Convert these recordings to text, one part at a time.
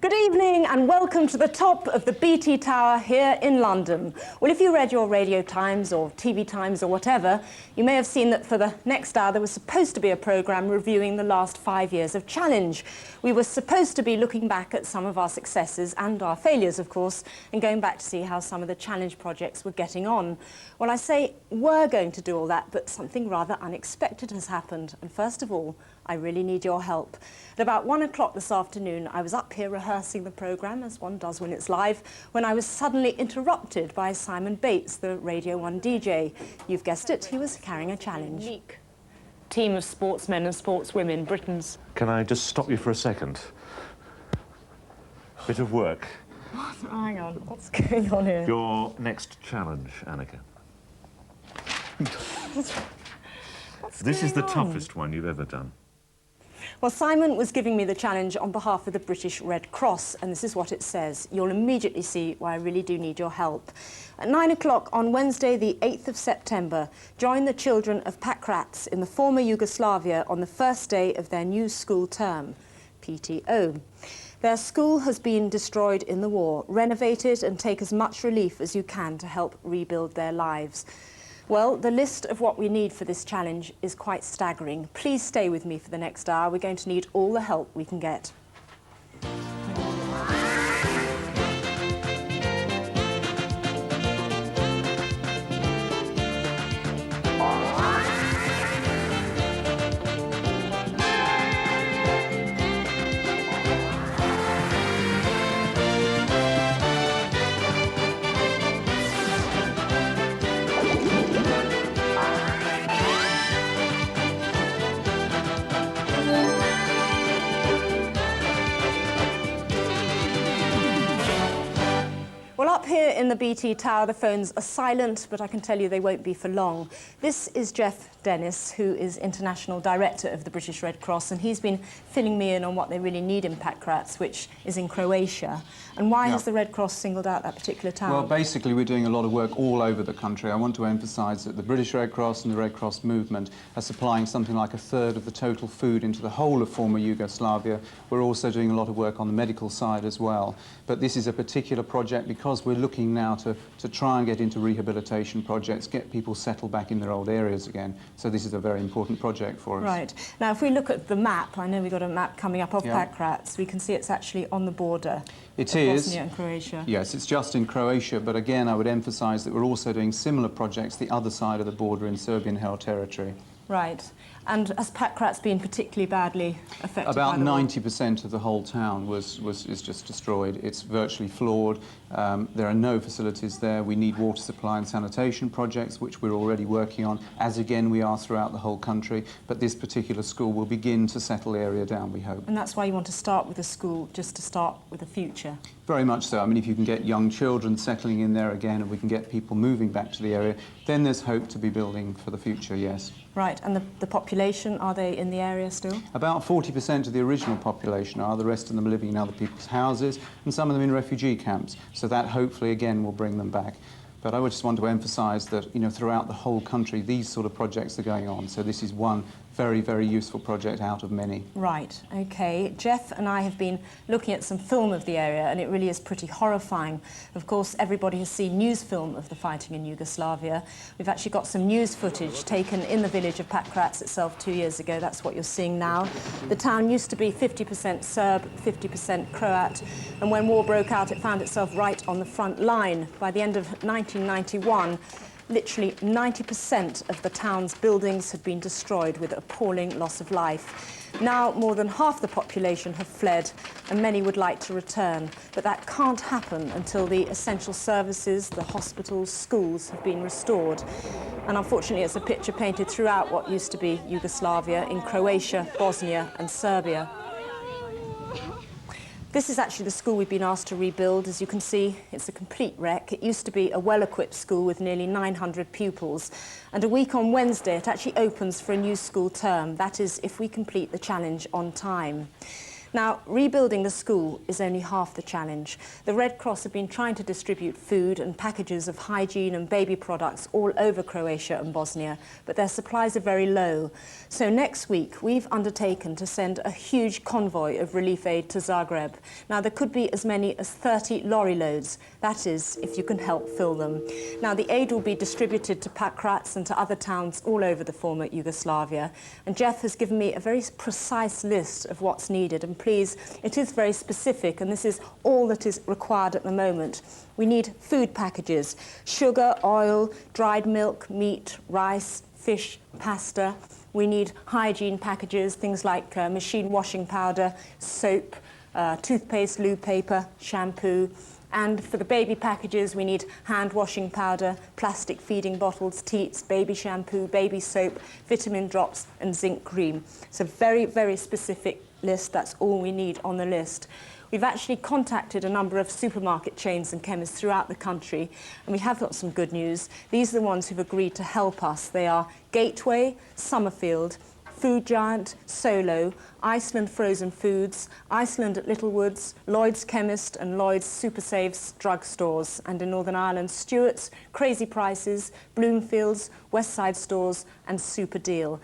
Good evening and welcome to the top of the BT Tower here in London. Well, if you read your Radio Times or TV Times or whatever, you may have seen that for the next hour there was supposed to be a programme reviewing the last 5 years of Challenge. We were supposed to be looking back at some of our successes and our failures, of course, and going back to see how some of the Challenge projects were getting on. Well, I say we're going to do all that, but something rather unexpected has happened. And first of all, I really need your help. At about 1 o'clock this afternoon, I was up here rehearsing the programme, as one does when it's live, when I was suddenly interrupted by Simon Bates, the Radio 1 DJ. You've guessed it, he was carrying a challenge. Unique team of sportsmen and sportswomen, Britain's... Can I just stop you for a second? Bit of work. Hang on, what's going on here? Your next challenge, Anneka. This is the toughest one you've ever done. Well, Simon was giving me the challenge on behalf of the British Red Cross, and this is what it says. You'll immediately see why I really do need your help. At 9 o'clock on Wednesday, the 8th of September, join the children of Pakrac in the former Yugoslavia on the first day of their new school term, PTO. Their school has been destroyed in the war. Renovate it and take as much relief as you can to help rebuild their lives. Well, the list of what we need for this challenge is quite staggering. Please stay with me for the next hour. We're going to need all the help we can get. Well, up here in the BT Tower, the phones are silent, but I can tell you they won't be for long. This is Jeff Dennis, who is International Director of the British Red Cross, and he's been filling me in on what they really need in Pakrac, which is in Croatia. And why has the Red Cross singled out that particular town? Well, basically, we're doing a lot of work all over the country. I want to emphasise that the British Red Cross and the Red Cross movement are supplying something like a third of the total food into the whole of former Yugoslavia. We're also doing a lot of work on the medical side as well. But this is a particular project because we're looking now to try and get into rehabilitation projects, get people settled back in their old areas again. So this is a very important project for us. Right. Now, if we look at the map, I know we've got a map coming up of Pakrac, we can see it's actually on the border. It is. Bosnia and Croatia. Yes, it's just in Croatia, but again, I would emphasise that we're also doing similar projects the other side of the border in Serbian-held territory. Right. And has Pakrac been particularly badly affected? About by the war? 90% of the whole town is just destroyed. It's virtually floored. There are no facilities there. We need water supply and sanitation projects, which we're already working on, as again we are throughout the whole country. But this particular school will begin to settle the area down, we hope. And that's why you want to start with a school, just to start with a future? Very much so. I mean, if you can get young children settling in there again and we can get people moving back to the area, then there's hope to be building for the future, yes. Right, and the population, are they in the area still? About 40% of the original population are, the rest of them living in other people's houses, and some of them in refugee camps. So that hopefully, again, will bring them back. But I would just want to emphasise that, you know, throughout the whole country, these sort of projects are going on. So this is one very, very useful project out of many. Right, OK. Jeff and I have been looking at some film of the area, and it really is pretty horrifying. Of course, everybody has seen news film of the fighting in Yugoslavia. We've actually got some news footage taken in the village of Pakrac itself 2 years ago. That's what you're seeing now. The town used to be 50% Serb, 50% Croat, and when war broke out, it found itself right on the front line. By the end of 1991, literally 90% of the town's buildings had been destroyed with appalling loss of life. Now more than half the population have fled and many would like to return, but that can't happen until the essential services, the hospitals, schools have been restored. And unfortunately it's a picture painted throughout what used to be Yugoslavia in Croatia, Bosnia and Serbia. This is actually the school we've been asked to rebuild. As you can see, it's a complete wreck. It used to be a well-equipped school with nearly 900 pupils. And a week on Wednesday, it actually opens for a new school term. That is, if we complete the challenge on time. Now, rebuilding the school is only half the challenge. The Red Cross have been trying to distribute food and packages of hygiene and baby products all over Croatia and Bosnia, but their supplies are very low. So next week, we've undertaken to send a huge convoy of relief aid to Zagreb. Now, there could be as many as 30 lorry loads. That is, if you can help fill them. Now, the aid will be distributed to Pakrac and to other towns all over the former Yugoslavia. And Jeff has given me a very precise list of what's needed. And please, it is very specific, and this is all that is required at the moment. We need food packages, sugar, oil, dried milk, meat, rice, fish, pasta. We need hygiene packages, things like machine washing powder, soap, toothpaste, loo paper, shampoo. And for the baby packages, we need hand washing powder, plastic feeding bottles, teats, baby shampoo, baby soap, vitamin drops, and zinc cream. It's a very, very specific list. That's all we need on the list. We've actually contacted a number of supermarket chains and chemists throughout the country, and we have got some good news. These are the ones who've agreed to help us. They are Gateway, Summerfield, Food Giant, Solo, Iceland Frozen Foods, Iceland at Littlewoods, Lloyd's Chemist and Lloyd's Super Saves drugstores, and in Northern Ireland, Stewart's, Crazy Prices, Bloomfields, Westside Stores and Super Deal.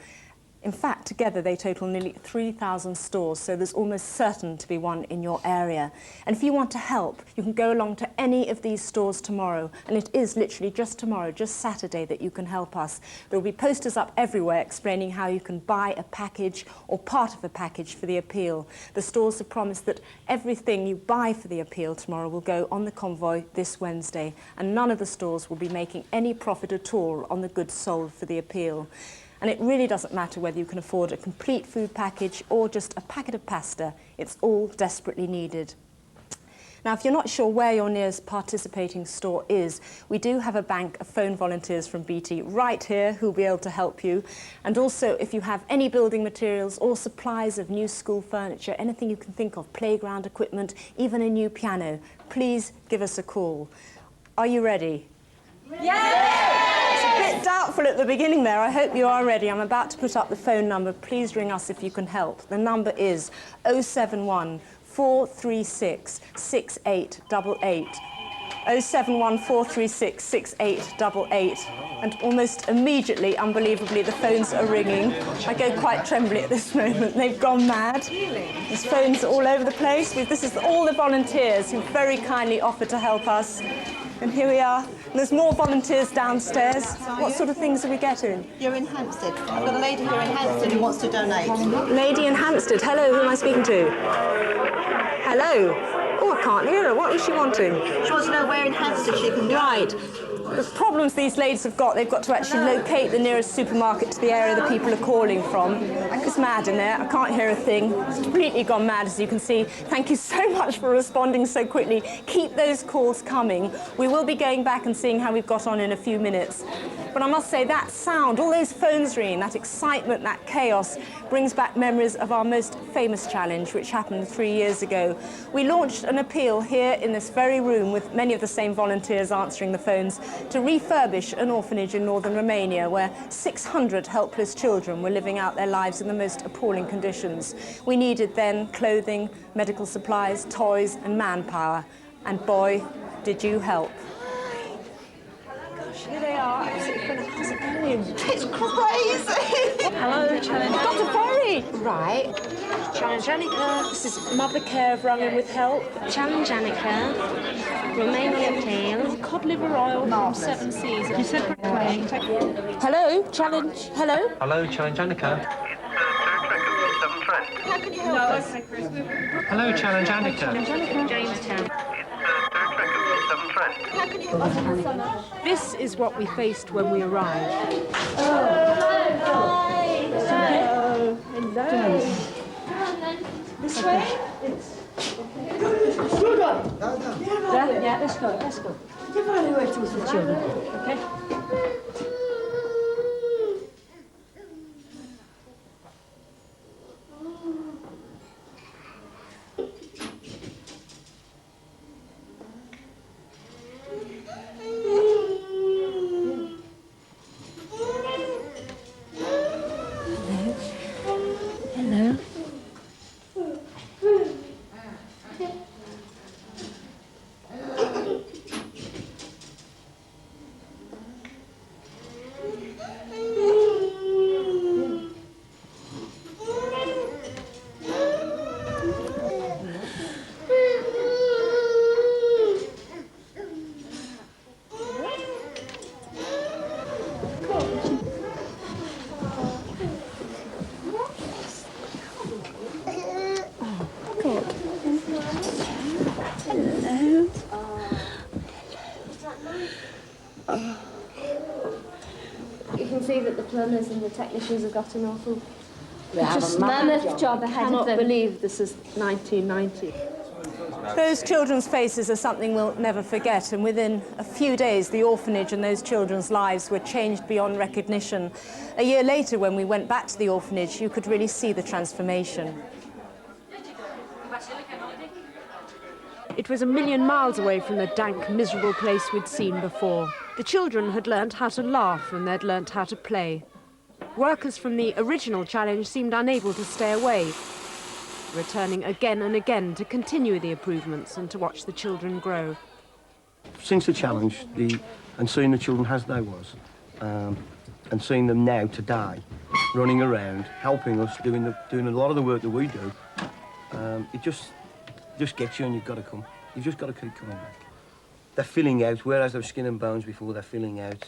In fact, together they total nearly 3,000 stores, so there's almost certain to be one in your area. And if you want to help, you can go along to any of these stores tomorrow, and it is literally just tomorrow, just Saturday, that you can help us. There will be posters up everywhere explaining how you can buy a package or part of a package for the appeal. The stores have promised that everything you buy for the appeal tomorrow will go on the convoy this Wednesday, and none of the stores will be making any profit at all on the goods sold for the appeal. And it really doesn't matter whether you can afford a complete food package or just a packet of pasta. It's all desperately needed. Now, if you're not sure where your nearest participating store is, we do have a bank of phone volunteers from BT right here who'll be able to help you. And also, if you have any building materials or supplies of new school furniture, anything you can think of, playground equipment, even a new piano, please give us a call. Are you ready? Yeah! It's a bit doubtful at the beginning there. I hope you are ready. I'm about to put up the phone number. Please ring us if you can help. The number is 071 436 6888. 071 436 6888. And almost immediately, unbelievably, the phones are ringing. I go quite trembly at this moment. They've gone mad. There's phones all over the place. This is all the volunteers who very kindly offered to help us. And here we are. And there's more volunteers downstairs. What sort of things are we getting? You're in Hampstead. I've got a lady here in Hampstead who wants to donate. Lady in Hampstead. Hello, who am I speaking to? Hello. Oh, I can't hear her. What is she wanting? She wants to know where in Hampstead she can go. Right. The problems these ladies have got, they've got to actually locate the nearest supermarket to the area the people are calling from. It's mad in there. I can't hear a thing. It's completely gone mad, as you can see. Thank you so much for responding so quickly. Keep those calls coming. We will be going back and seeing how we've got on in a few minutes. But I must say, that sound, all those phones ringing, that excitement, that chaos, brings back memories of our most famous challenge, which happened 3 years ago. We launched an appeal here in this very room with many of the same volunteers answering the phones to refurbish an orphanage in northern Romania where 600 helpless children were living out their lives in the most appalling conditions. We needed then clothing, medical supplies, toys and manpower. And boy, did you help. Here they are, absolutely fantastic. It's crazy! Hello, Challenge. Dr. Ferry! Right. Challenge Anneka. This is Mother Care of Running with Help. Challenge Anneka. Romania Appeal. Cod liver oil from Seven Seas. You said correctly. Hello, Challenge. Hello? Hello, Challenge Anneka. How can you help us? Hello, Challenge Anneka. Jamestown. How can you help us? This is what we faced when we arrived. This way? Yeah, let's go, let's go. Give her away to the children, okay? Hello. plumbers and the technicians have got an awful, Just mammoth job ahead of Cannot them. believe this is 1990. Those children's faces are something we'll never forget, and within a few days the orphanage and those children's lives were changed beyond recognition. A year later, when we went back to the orphanage, you could really see the transformation. It was a million miles away from the dank, miserable place we'd seen before. The children had learnt how to laugh and they'd learnt how to play. Workers from the original challenge seemed unable to stay away, returning again and again to continue the improvements and to watch the children grow. Since the challenge, and seeing the children as they was, and seeing them now today, running around, helping us, doing a lot of the work that we do, it just gets you, and you've got to come. You've just got to keep coming back. They're filling out, whereas they were skin and bones before, they're filling out,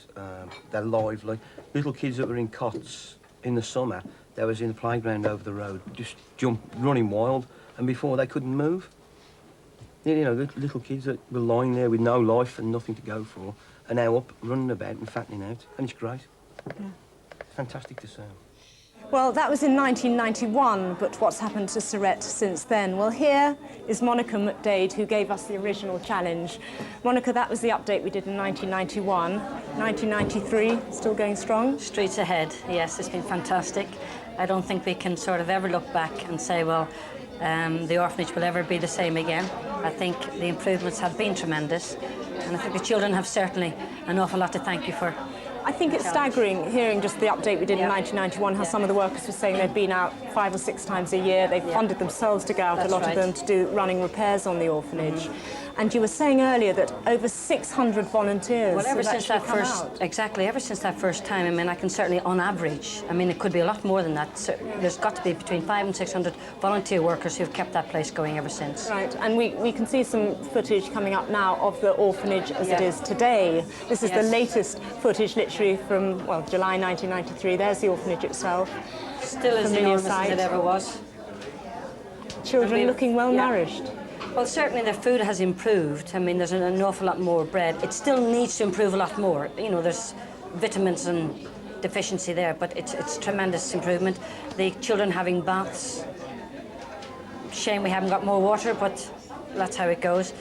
they're lively. Little kids that were in cots in the summer, they was in the playground over the road, just running wild, and before they couldn't move. You know, little kids that were lying there with no life and nothing to go for, are now up, running about and fattening out, and it's great. Yeah. Fantastic to see. Well, that was in 1991, but what's happened to Surrett since then? Well, here is Monica McDade, who gave us the original challenge. Monica, that was the update we did in 1991. 1993, still going strong? Streets ahead, yes, it's been fantastic. I don't think we can sort of ever look back and say, well, the orphanage will ever be the same again. I think the improvements have been tremendous, and I think the children have certainly an awful lot to thank you for. I think it's staggering hearing just the update we did in 1991, how some of the workers were saying they've been out 5 or 6 times a year. They've funded themselves to go out, a lot of them, to do running repairs on the orphanage. And you were saying earlier that over 600 volunteers. Well, ever since that first time, I mean, I can certainly, on average, I mean, it could be a lot more than that. So there's got to be between 500 and 600 volunteer workers who've kept that place going ever since. Right, and we can see some footage coming up now of the orphanage as it is today. This is the latest footage, literally from, well, July 1993. There's the orphanage itself. Still as enormous as it ever was. Children looking well nourished. Well, certainly the food has improved. I mean, there's an awful lot more bread. It still needs to improve a lot more. You know, there's vitamins and deficiency there, but it's tremendous improvement. The children having baths. Shame we haven't got more water, but that's how it goes.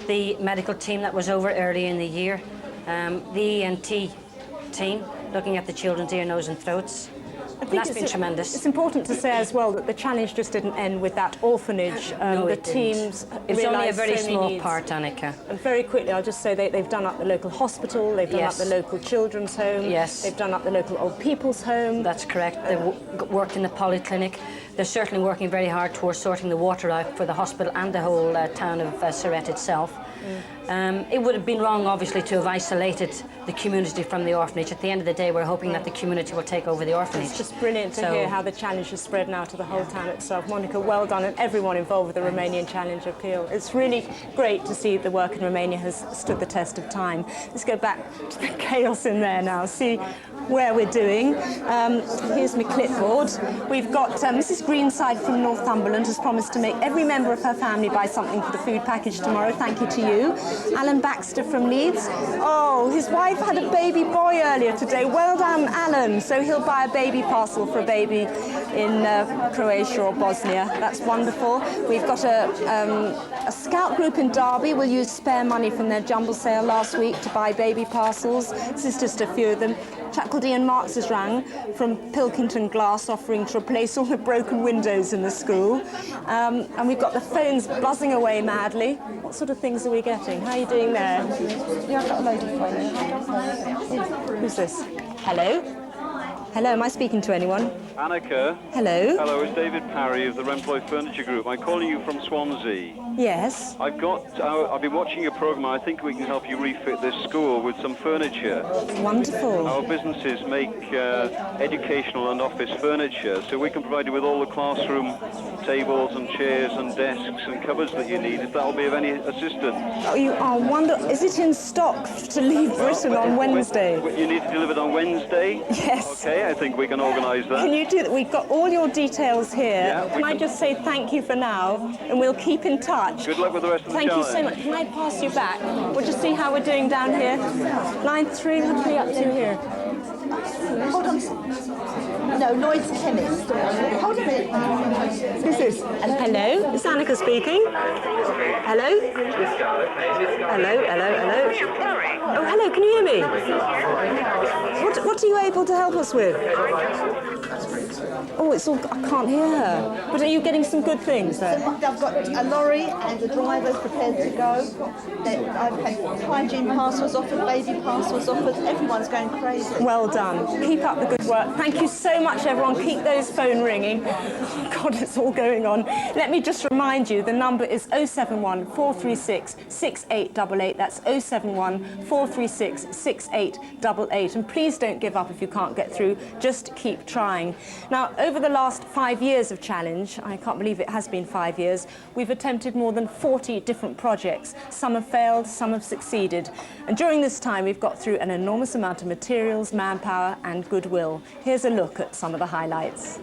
The medical team that was over early in the year, the ENT team looking at the children's ear, nose and throats. That's been tremendous. It's important to say as well that the challenge just didn't end with that orphanage. No, the teams It's only a very small needs. part, Anneka. And very quickly, I'll just say they've done up the local hospital, they've done up the local children's home, they've done up the local old people's home. That's correct. They worked in the polyclinic. They're certainly working very hard towards sorting the water out for the hospital and the whole town of Surrett itself. It would have been wrong, obviously, to have isolated the community from the orphanage. At the end of the day, we're hoping that the community will take over the orphanage. It's just brilliant to hear how the challenge has spread now to the whole town itself. Monica, well done, and everyone involved with the Romanian Challenge Appeal. It's really great to see the work in Romania has stood the test of time. Let's go back to the chaos in there now, see where we're doing. Here's my clipboard. We've got Mrs. Greenside from Northumberland has promised to make every member of her family buy something for the food package tomorrow. Thank you to you. Alan Baxter from Leeds. Oh, his wife had a baby boy earlier today. Well done, Alan. So he'll buy a baby parcel for a baby in Croatia or Bosnia. That's wonderful. We've got a scout group in Derby. Will use spare money from their jumble sale last week to buy baby parcels. This is just a few of them. Chap called Ian Marks has rang from Pilkington Glass, offering to replace all the broken windows in the school. And we've got the phones buzzing away madly. What sort of things are we getting? How are you doing there? Yeah, I've got a load of phones. Who's this? Hello? Hello, am I speaking to anyone? Anneka. Hello. Hello, it's David Parry of the Remploy Furniture Group. I'm calling you from Swansea. Yes. I've been watching your program. I think we can help you refit this school with some furniture. Wonderful. Our businesses make educational and office furniture, so we can provide you with all the classroom tables and chairs and desks and cupboards that you need, if that'll be of any assistance. Oh, you are wonderful. Is it in stock to leave Britain on Wednesday? You need to deliver it on Wednesday? Yes. Okay, I think we can organise that. Can you do that? We've got all your details here. Yeah, can I just say thank you for now, and we'll keep in touch. Good luck with the rest of the challenge. challenge. Thank you so much. Can I pass you back? We'll just see how we're doing down here. Line 3, what are we up to here? Hold on. No, Lloyd's chemist. Hold on a minute. Who's this? Hello, it's Anneka speaking. Hello? Hello, hello, hello. Oh, hello, can you hear me? What are you able to help us with? Oh, it's all, I can't hear her. But are you getting some good things there? I've got a lorry and the driver's prepared to go. I've had hygiene parcels offered, baby parcels offered. Everyone's going crazy. Well done. Keep up the good work. Thank you so much, everyone. Keep those phone ringing. Oh, God, it's all going on. Let me just remind you, the number is 071 436 6888. That's 071 436 6888. And please don't give up if you can't get through. Just keep trying. Now, over the last 5 years of Challenge, I can't believe it has been 5 years, we've attempted more than 40 different projects. Some have failed, some have succeeded. And during this time, we've got through an enormous amount of materials, manpower and goodwill. Here's a look at some of the highlights.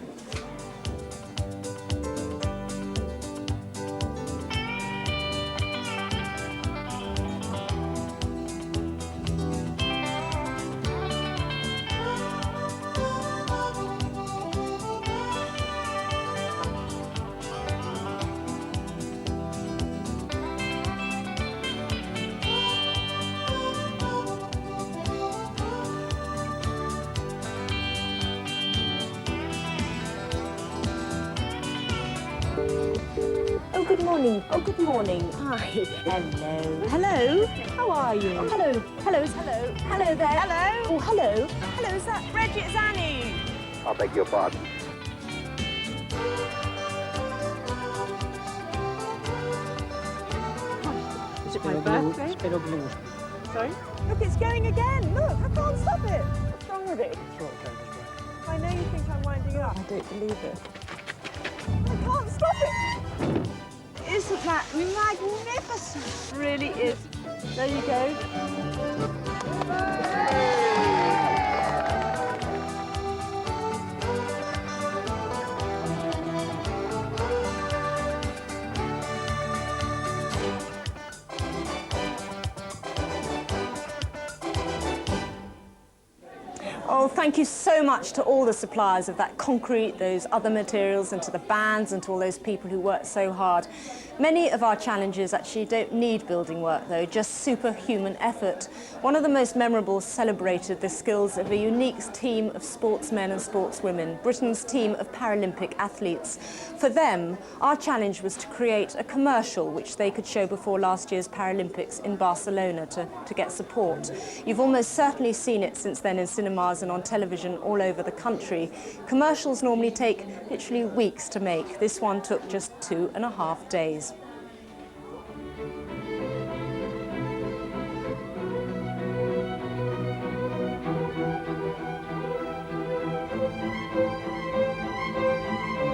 Oh, good morning. Oh, good morning. Hi. Hello. Hello. How are you? Oh, hello. Hello. Hello. Hello there. Hello. Oh, hello. Hello, is that Bridget? It's Annie. I beg your pardon. Is it my birthday? Sorry? Look, it's going again. Look, I can't stop it. What's wrong with it? I know you think I'm winding up. I don't believe it. I can't stop it. Isn't that magnificent? It really is. There you go. Oh, thank you so much to all the suppliers of that concrete, those other materials, and to the bands and to all those people who worked so hard. Many of our challenges actually don't need building work, though, just superhuman effort. One of the most memorable celebrated the skills of a unique team of sportsmen and sportswomen, Britain's team of Paralympic athletes. For them, our challenge was to create a commercial which they could show before last year's Paralympics in Barcelona to get support. You've almost certainly seen it since then in cinemas and on television all over the country. Commercials normally take literally weeks to make. This one took just 2.5 days.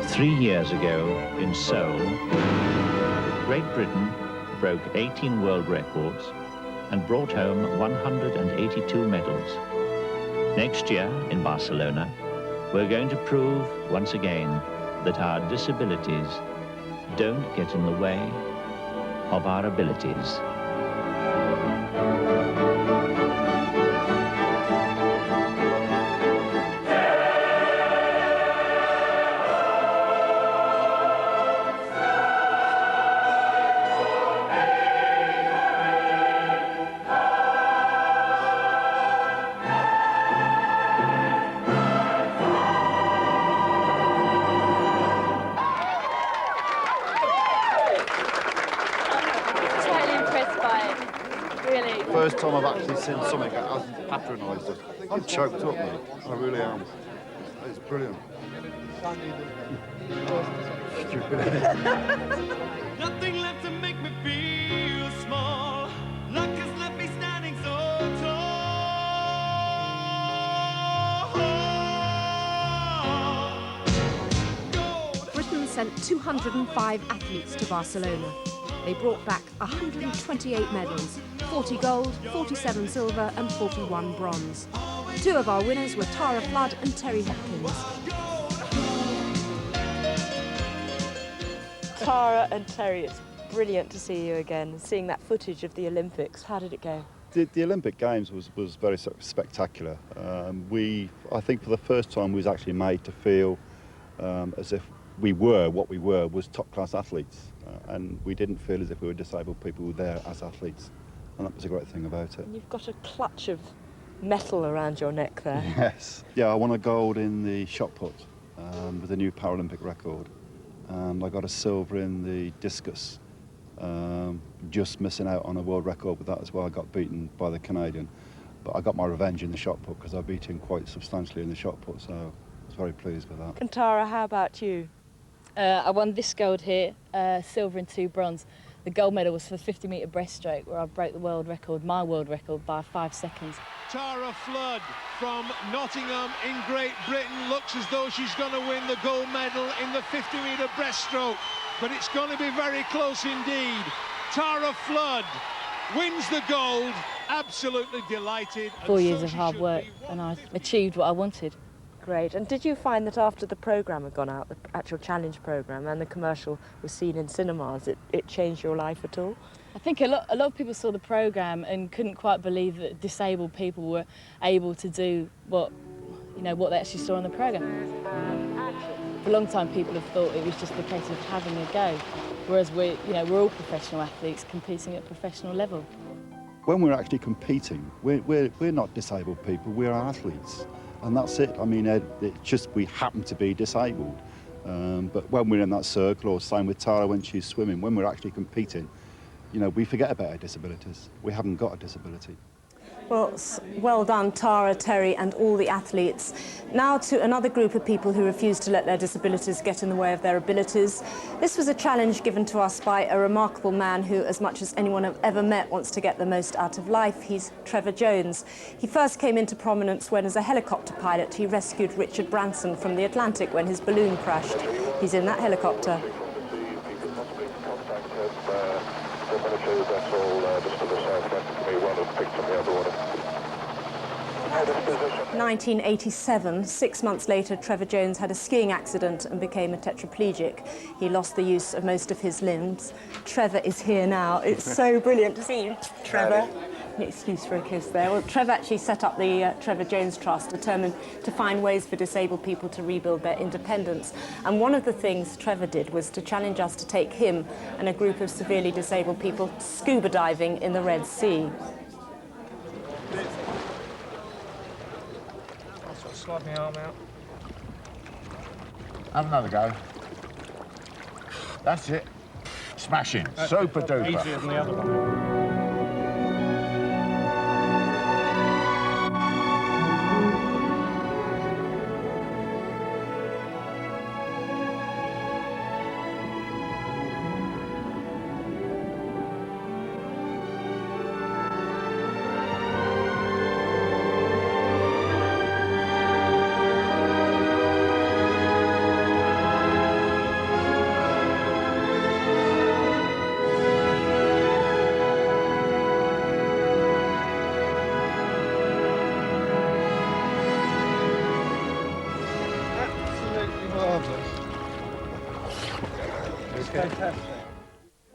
Three years ago, in Seoul, Great Britain broke 18 world records and brought home 182 medals. Next year, in Barcelona, we're going to prove once again that our disabilities don't get in the way of our abilities. First time I've actually seen something that hasn't patronised us. I'm choked up, mate. I really am. It's brilliant. Nothing left to make me feel small. Luck has left me standing so tall. Britain sent 205 athletes to Barcelona. They brought back 128 medals, 40 gold, 47 silver and 41 bronze. Two of our winners were Tara Flood and Terry Hopkins. Tara and Terry, it's brilliant to see you again. Seeing that footage of the Olympics, how did it go? The Olympic Games was very spectacular. I think for the first time we was actually made to feel as if what we were was top-class athletes, and we didn't feel as if we were disabled people who were there as athletes, and that was a great thing about it. And you've got a clutch of metal around your neck there. Yes. Yeah, I won a gold in the shot put with a new Paralympic record. I got a silver in the discus, just missing out on a world record with that as well. I got beaten by the Canadian, but I got my revenge in the shot put because I beat him quite substantially in the shot put, so I was very pleased with that. And Tara, how about you? I won this gold here, silver and 2 bronze. The gold medal was for the 50-metre breaststroke, where I broke the world record, my world record, by 5 seconds. Tara Flood from Nottingham in Great Britain looks as though she's going to win the gold medal in the 50-metre breaststroke, but it's going to be very close indeed. Tara Flood wins the gold, absolutely delighted. 4 years of hard work, and I achieved what I wanted. Great. And did you find that after the programme had gone out, the actual challenge programme, and the commercial was seen in cinemas, it changed your life at all? I think a lot of people saw the programme and couldn't quite believe that disabled people were able to do what they actually saw on the programme. For a long time, people have thought it was just a case of having a go, whereas we're all professional athletes competing at professional level. When we're actually competing, we're not disabled people, we're athletes. And that's it. I mean, it's just we happen to be disabled. But when we're in that circle, or same with Tara when she's swimming, when we're actually competing, we forget about our disabilities. We haven't got a disability. Well, well done, Tara, Terry and all the athletes. Now to another group of people who refuse to let their disabilities get in the way of their abilities. This was a challenge given to us by a remarkable man who, as much as anyone I've ever met, wants to get the most out of life. He's Trevor Jones. He first came into prominence when, as a helicopter pilot, he rescued Richard Branson from the Atlantic when his balloon crashed. He's in that helicopter. 1987, 6 months later, Trevor Jones had a skiing accident and became a tetraplegic. He lost the use of most of his limbs. Trevor is here now. It's so brilliant to see you, Trevor. An excuse for a kiss there. Well, Trevor actually set up the Trevor Jones Trust, determined to find ways for disabled people to rebuild their independence. And one of the things Trevor did was to challenge us to take him and a group of severely disabled people scuba diving in the Red Sea. Slide my arm out. Have another go. That's it. Smashing. Super duper. Easier than the other one.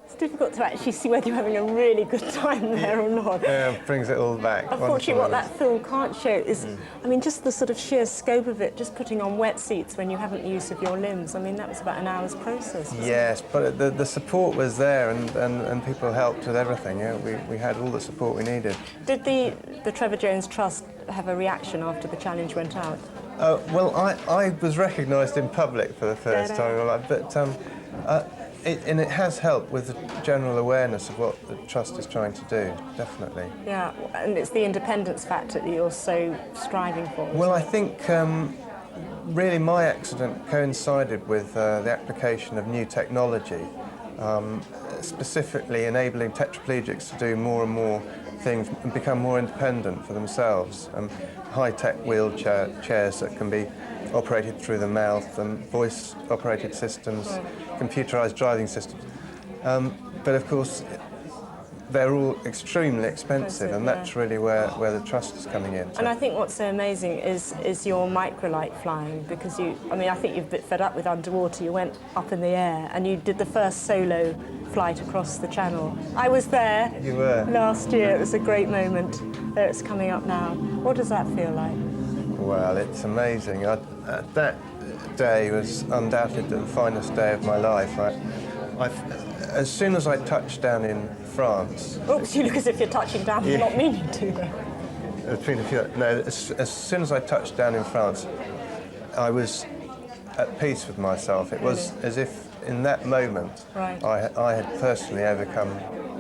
It's difficult to actually see whether you're having a really good time there or not. Yeah, brings it all back. Unfortunately, what that film can't show is, I mean, just the sort of sheer scope of it, just putting on wetsuits when you haven't the use of your limbs. I mean, that was about an hour's process. Yes, but the support was there, and people helped with everything. Yeah, we had all the support we needed. Did the Trevor Jones Trust have a reaction after the challenge went out? Well, I was recognised in public for the first time in my life, but it has helped with the general awareness of what the Trust is trying to do, definitely. Yeah, and it's the independence factor that you're so striving for. Well, I think really my accident coincided with the application of new technology, specifically enabling tetraplegics to do more and more things and become more independent for themselves. High-tech wheelchair chairs that can be operated through the mouth, and voice-operated systems, computerised driving systems. But of course, they're all extremely expensive, and that's really where the Trust is coming in. And I think what's so amazing is your microlight flying, because I think you're a bit fed up with underwater. You went up in the air and you did the first solo flight across the channel. I was there last year. It was a great moment. There it's coming up now. What does that feel like? Well, it's amazing. That day was undoubtedly the finest day of my life. As soon as I touched down in France... Oops, you look as if you're touching down, you're not meaning to. As soon as I touched down in France, I was at peace with myself. It was as if in that moment I had personally overcome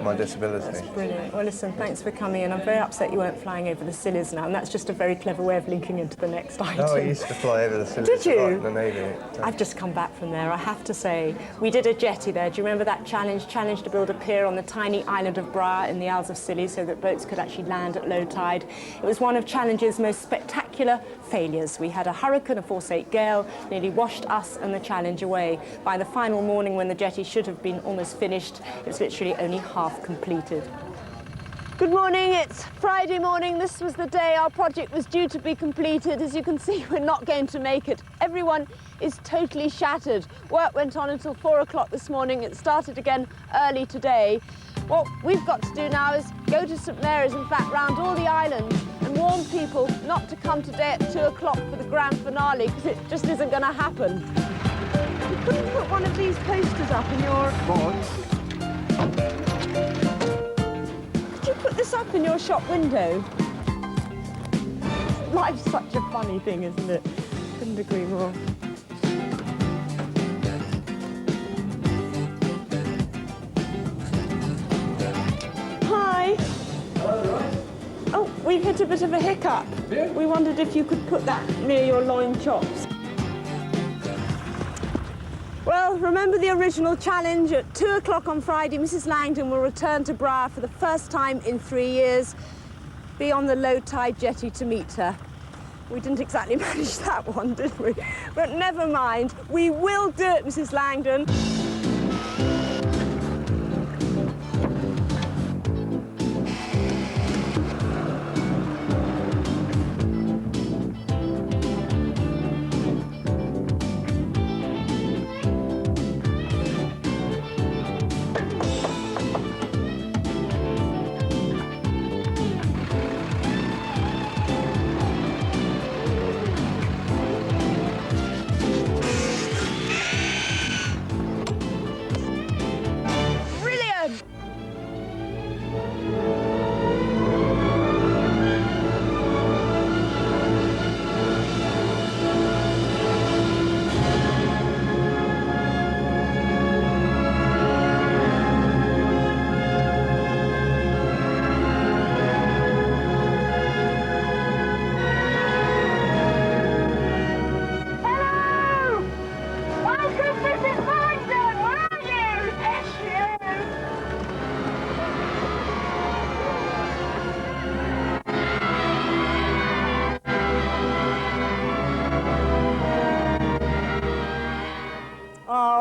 my disability. That's brilliant. Well, listen, thanks for coming in. I'm very upset you weren't flying over the Scillies now, and that's just a very clever way of linking into the next item. Oh, I used to fly over the Scillies. Did you? In the Navy. I've just come back from there. I have to say, we did a jetty there. Do you remember that challenge to build a pier on the tiny island of Bra in the Isles of Scilly so that boats could actually land at low tide? It was one of Challenge's most spectacular failures. We had a hurricane, a force 8 gale, nearly washed us and the Challenge away. By the final morning, when the jetty should have been almost finished, it was literally only half completed. Good morning, it's Friday morning. This was the day our project was due to be completed. As you can see, we're not going to make it. Everyone is totally shattered. Work went on until 4 o'clock this morning. It started again early today. What we've got to do now is go to St Mary's, in fact, round all the islands and warn people not to come today at 2 o'clock for the grand finale, because it just isn't going to happen. You couldn't put one of these posters up in your... Could you put this up in your shop window? Life's such a funny thing, isn't it? Couldn't agree more. Hi. Oh, we've hit a bit of a hiccup. Yeah. We wondered if you could put that near your loin chops. Well, remember the original challenge? At 2 o'clock on Friday, Mrs. Langdon will return to Bra for the first time in 3 years. Be on the low tide jetty to meet her. We didn't exactly manage that one, did we? But never mind. We will do it, Mrs. Langdon.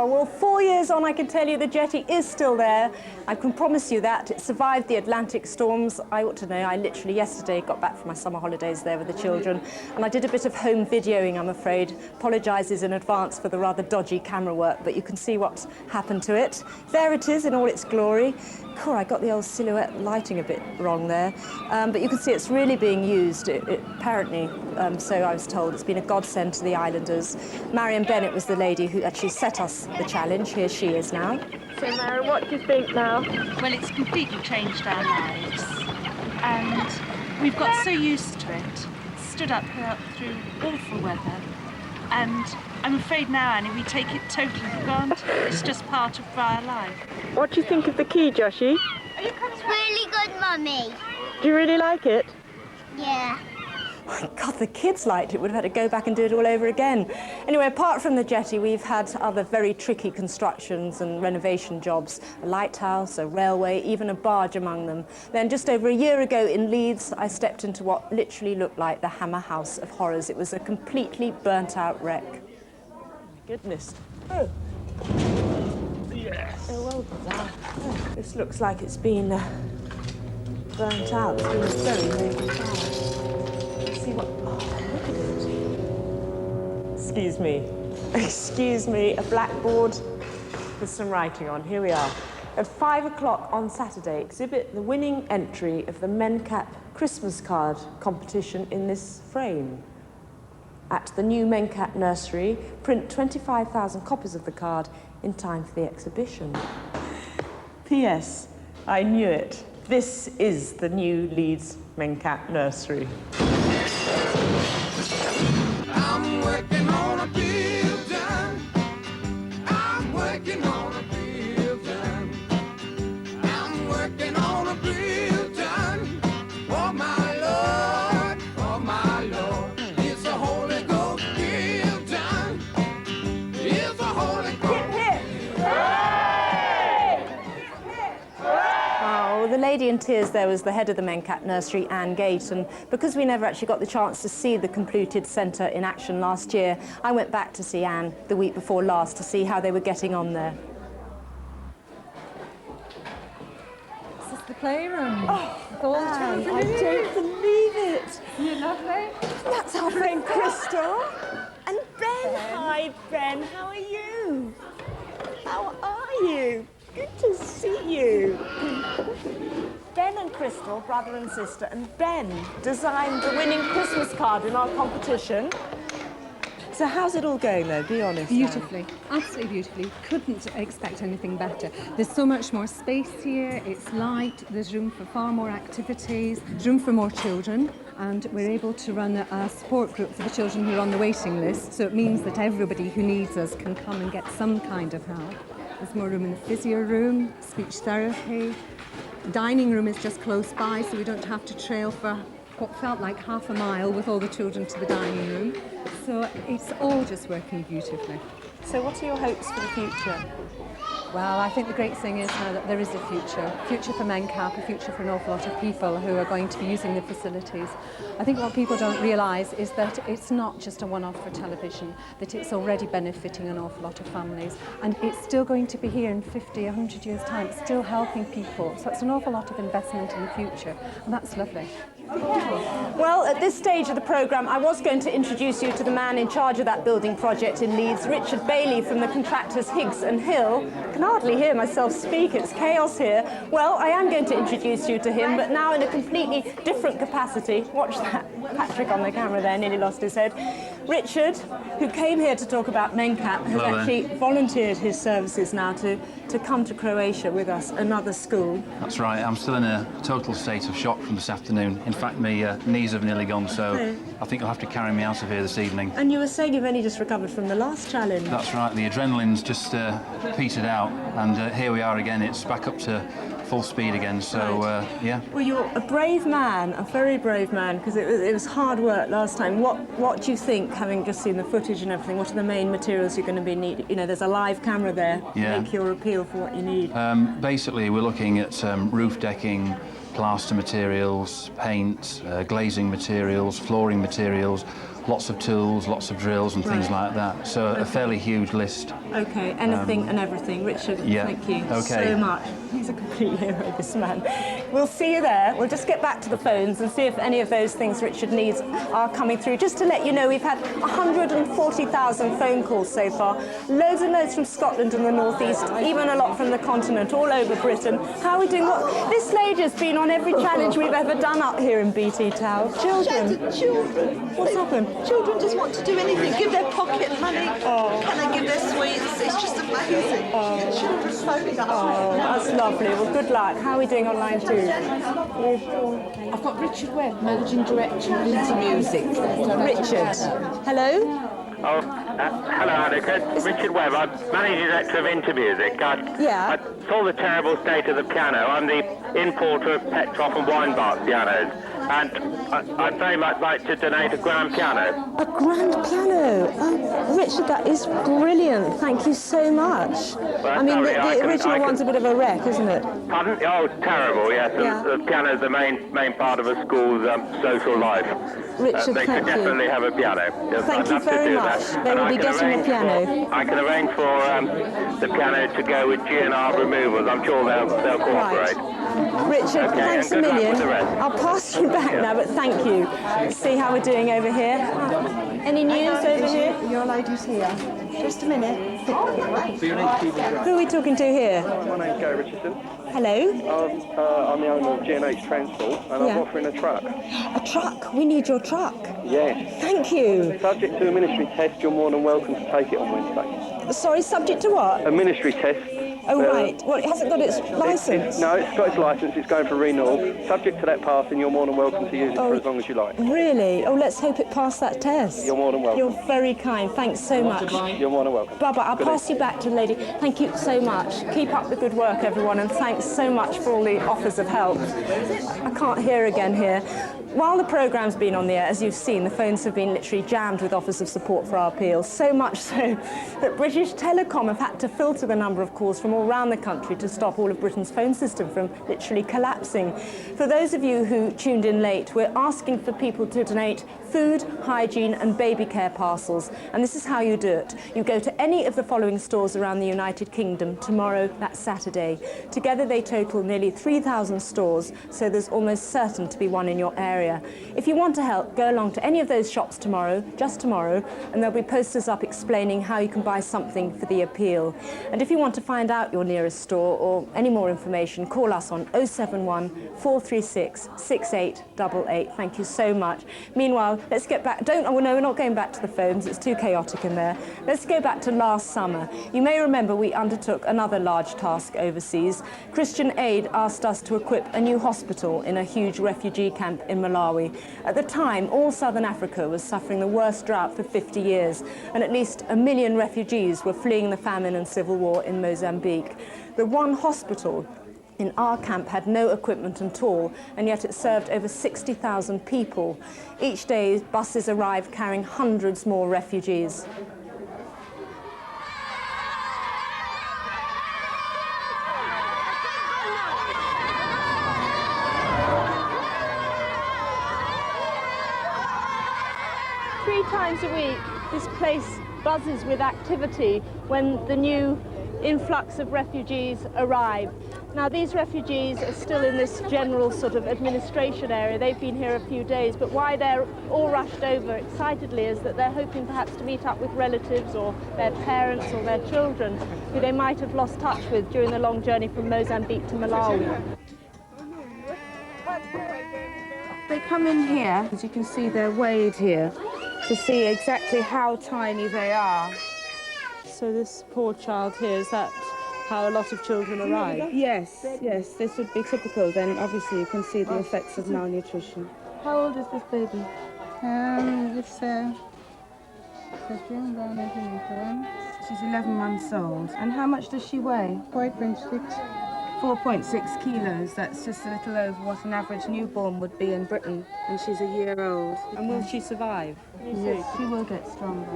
Well, 4 years on, I can tell you the jetty is still there. I can promise you that. It survived the Atlantic storms. I ought to know, I literally yesterday got back from my summer holidays there with the children, and I did a bit of home videoing, I'm afraid. Apologises in advance for the rather dodgy camera work, but you can see what's happened to it. There it is in all its glory. Cool, I got the old silhouette lighting a bit wrong there, but you can see it's really being used, apparently, so I was told. It's been a godsend to the islanders. Marion Bennett was the lady who actually set us the challenge. Here she is now. So, Marion, what do you think now? Well, it's completely changed our lives, and we've got so used to it, stood up here through awful weather, and I'm afraid now, Annie, we take it totally for granted. It's just part of our life. What do you think of the key, Joshie? It's really good, Mummy. Do you really like it? Yeah. Oh, God, the kids liked it. We'd have had to go back and do it all over again. Anyway, apart from the jetty, we've had other very tricky constructions and renovation jobs. A lighthouse, a railway, even a barge among them. Then just over a year ago in Leeds, I stepped into what literally looked like the Hammer House of Horrors. It was a completely burnt-out wreck. Oh, my goodness. Oh. Yes. Oh, well done. Oh, this looks like it's been burnt out. It's been a very major fire. See what... Oh, look at it. Excuse me. Excuse me. A blackboard with some writing on. Here we are. At 5 o'clock on Saturday, exhibit the winning entry of the Mencat Christmas card competition in this frame. At the new Mencat nursery, print 25,000 copies of the card in time for the exhibition. P.S. I knew it. This is the new Leeds Mencat nursery. I'm working on a building. I'm working on a building. I'm working on a building. Oh my Lord, oh my Lord. It's a Holy Ghost building. It's a Holy Ghost. Oh, the lady in tears there was the head of the Mencat nursery, Anne Gate, and because we never actually got the chance to see the completed centre in action last year, I went back to see Anne the week before last to see how they were getting on there. This is the playroom. Oh, Anne, I don't believe it. Isn't it lovely? That's our friend Crystal. And Ben. Hi, Ben. How are you? How are you? Good to see you. Ben and Crystal, brother and sister, and Ben designed the winning Christmas card in our competition. So how's it all going, though? Be honest. Beautifully, absolutely beautifully. Couldn't expect anything better. There's so much more space here. It's light. There's room for far more activities. There's room for more children. And we're able to run a support group for the children who are on the waiting list. So it means that everybody who needs us can come and get some kind of help. There's more room in the physio room, speech therapy. The dining room is just close by, so we don't have to trail for what felt like half a mile with all the children to the dining room. So it's all just working beautifully. So what are your hopes for the future? Well, I think the great thing is now that there is a future for Mencat, a future for an awful lot of people who are going to be using the facilities. I think what people don't realise is that it's not just a one-off for television, that it's already benefiting an awful lot of families, and it's still going to be here in 50, 100 years' time, still helping people. So it's an awful lot of investment in the future, and that's lovely. Well, at this stage of the programme, I was going to introduce you to the man in charge of that building project in Leeds, Richard Bailey from the contractors Higgs and Hill. I can hardly hear myself speak, it's chaos here. Well, I am going to introduce you to him, but now in a completely different capacity. Watch that, Patrick on the camera there, nearly lost his head. Richard, who came here to talk about Mencat, has actually volunteered his services now to come to Croatia with us, another school. That's right, I'm still in a total state of shock from this afternoon. In fact, my knees have nearly gone, so I think you'll have to carry me out of here this evening. And you were saying you've only just recovered from the last challenge. That's right, the adrenaline's just petered out, and here we are again. It's back up to full speed again, so yeah. Well, you're a brave man, a very brave man, because it was hard work last time. What do you think, having just seen the footage and everything, what are the main materials you're going to be needing? You know, there's a live camera there. Yeah. Make your appeal for what you need. Basically, we're looking at roof decking, plaster materials, paint, glazing materials, flooring materials, lots of tools, lots of drills and things like that. So a fairly huge list. Okay, anything and everything. Richard, thank you so much. He's a complete hero, this man. We'll see you there. We'll just get back to the phones and see if any of those things Richard needs are coming through. Just to let you know, we've had 140,000 phone calls so far. Loads and loads from Scotland and the North East, even a lot from the continent, all over Britain. How are we doing? This lady's been on every challenge we've ever done up here in BT Tower. Children. Children. What's happened? Children just want to do anything, give their pocket money, can they give their sweets? It's just amazing. Children phoning up. Oh, that's lovely. Well, good luck. How are we doing online too? I've got Richard Webb, Managing Director of Inter Music. Richard. Hello? Oh, hello, Anneka. Richard Webb. I'm Managing Director of Intermusic. I saw the terrible state of the piano. I'm the importer of Petroff and Weinbach pianos, and I'd very much like to donate a grand piano. A grand piano? Oh, Richard, that is brilliant. Thank you so much. Well, I mean, the original one's a bit of a wreck, isn't it? Pardon? Oh, terrible, yes. The piano's the main part of a school's social life. Richard, they thank could definitely have a piano. Yes, thank you very much. They will be getting a piano. I can arrange for the piano to go with G&R removals. I'm sure they'll cooperate. Richard, thanks a million. I'll pass you back now, but thank you. See how we're doing over here. Any news over here? Your lady's here. Just a minute. Who are we talking to here? My name's Gary Richardson. Hello? I'm the owner of G&H Transport, and I'm offering a truck. A truck? We need your truck. Yes. Thank you. Subject to a ministry test, you're more than welcome to take it on Wednesday. Sorry, subject to what? A ministry test. Oh, right. Well, it hasn't got its licence. No, it's got its licence. It's going for renewal. Subject to that passing, you're more than welcome to use it for as long as you like. Really? Oh, let's hope it passed that test. You're more than welcome. You're very kind. Thanks so much. You're more than welcome. Bye-bye. I'll pass you back to the lady. Thank you so much. Keep up the good work, everyone, and thanks so much for all the offers of help. I can't hear again here. While the programme's been on the air, as you've seen, the phones have been literally jammed with offers of support for our appeal, so much so that British Telecom have had to filter the number of calls from all around the country to stop all of Britain's phone system from literally collapsing. For those of you who tuned in late, we're asking for people to donate food, hygiene and baby care parcels, and this is how you do it. You go to any of the following stores around the United Kingdom tomorrow, that's Saturday. Together they total nearly 3,000 stores, so there's almost certain to be one in your area. If you want to help, go along to any of those shops tomorrow, just tomorrow, and there'll be posters up explaining how you can buy something for the appeal. And if you want to find out your nearest store or any more information, call us on 071 436 6888. Thank you so much. Meanwhile, let's get back. No, we're not going back to the phones. It's too chaotic in there. Let's go back to last summer. You may remember we undertook another large task overseas. Christian Aid asked us to equip a new hospital in a huge refugee camp in Malawi. At the time, all southern Africa was suffering the worst drought for 50 years, and at least 1 million refugees were fleeing the famine and civil war in Mozambique. The one hospital in our camp had no equipment at all, and yet it served over 60,000 people. Each day, buses arrived carrying hundreds more refugees. Three times a week, this place buzzes with activity when the new influx of refugees arrive. Now, these refugees are still in this general sort of administration area. They've been here a few days, but why they're all rushed over excitedly is that they're hoping perhaps to meet up with relatives or their parents or their children who they might have lost touch with during the long journey from Mozambique to Malawi. They come in here, as you can see, they're weighed here to see exactly how tiny they are. So this poor child here, is that how a lot of children arrive? Yes, yes, this would be typical. Then obviously you can see the effects of malnutrition. How old is this baby? She's 11 months old. And how much does she weigh? 4.6. 4.6 kilos. That's just a little over what an average newborn would be in Britain. And she's a year old. And will she survive? Yes, she will get stronger.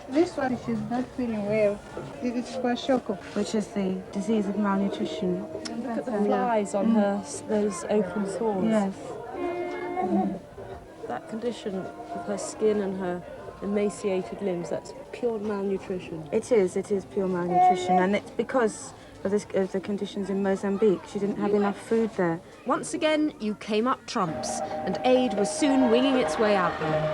This one, she's not feeling well. It's kwashiorkor, which is the disease of malnutrition. Look at the flies on her, those open sores. Yes. That condition of her skin and her emaciated limbs, that's pure malnutrition. It is pure malnutrition, and it's because of the conditions in Mozambique. She didn't have enough food there. Once again, you came up trumps, and aid was soon winging its way out there.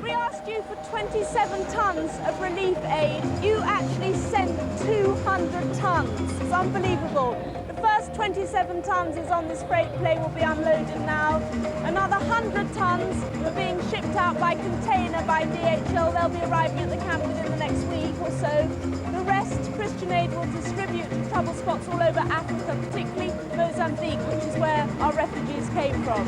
We asked you for 27 tons of relief aid. You actually sent 200 tons. It's unbelievable. The first 27 tons is on this freight plane, will be unloaded now. Another 100 tons are being shipped out by container by DHL. They'll be arriving at the camp within the next week or so. The rest, Christian Aid will distribute to trouble spots all over Africa, particularly Mozambique, which is where our refugees came from.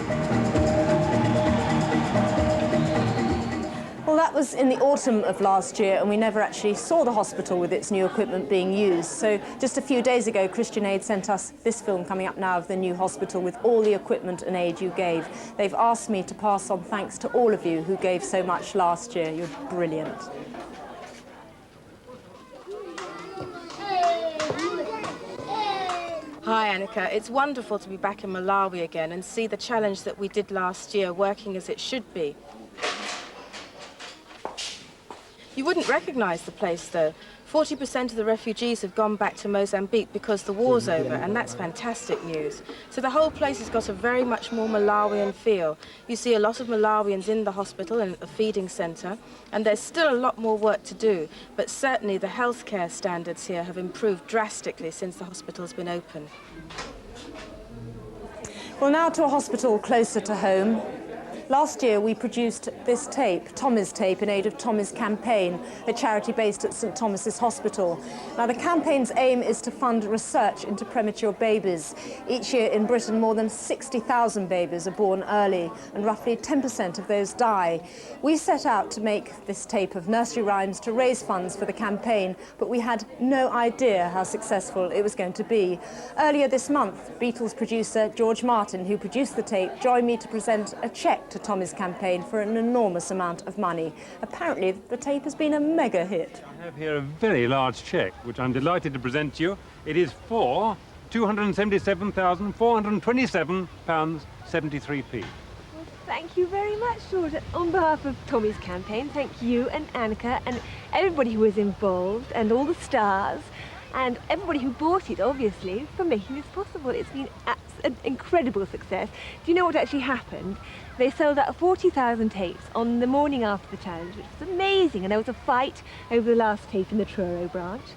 Well, that was in the autumn of last year, and we never actually saw the hospital with its new equipment being used. So just a few days ago, Christian Aid sent us this film coming up now of the new hospital with all the equipment and aid you gave. They've asked me to pass on thanks to all of you who gave so much last year. You're brilliant. Hi Anneka, it's wonderful to be back in Malawi again and see the challenge that we did last year working as it should be. You wouldn't recognise the place, though. 40% of the refugees have gone back to Mozambique because the war's over, and that's fantastic news. So the whole place has got a very much more Malawian feel. You see a lot of Malawians in the hospital and at the feeding centre, and there's still a lot more work to do, but certainly the healthcare standards here have improved drastically since the hospital's been open. Well, now to a hospital closer to home. Last year we produced this tape, Tommy's tape, in aid of Tommy's campaign, a charity based at St Thomas's Hospital. Now the campaign's aim is to fund research into premature babies. Each year in Britain more than 60,000 babies are born early and roughly 10% of those die. We set out to make this tape of nursery rhymes to raise funds for the campaign, but we had no idea how successful it was going to be. Earlier this month, Beatles producer George Martin, who produced the tape, joined me to present a cheque to Tommy's campaign for an enormous amount of money. Apparently, the tape has been a mega hit. I have here a very large cheque, which I'm delighted to present to you. It is for £277,427.73p. Thank you very much, George. On behalf of Tommy's campaign, thank you and Anneka and everybody who was involved and all the stars and everybody who bought it, obviously, for making this possible. It's been an incredible success. Do you know what actually happened? They sold out 40,000 tapes on the morning after the challenge, which was amazing, and there was a fight over the last tape in the Truro branch.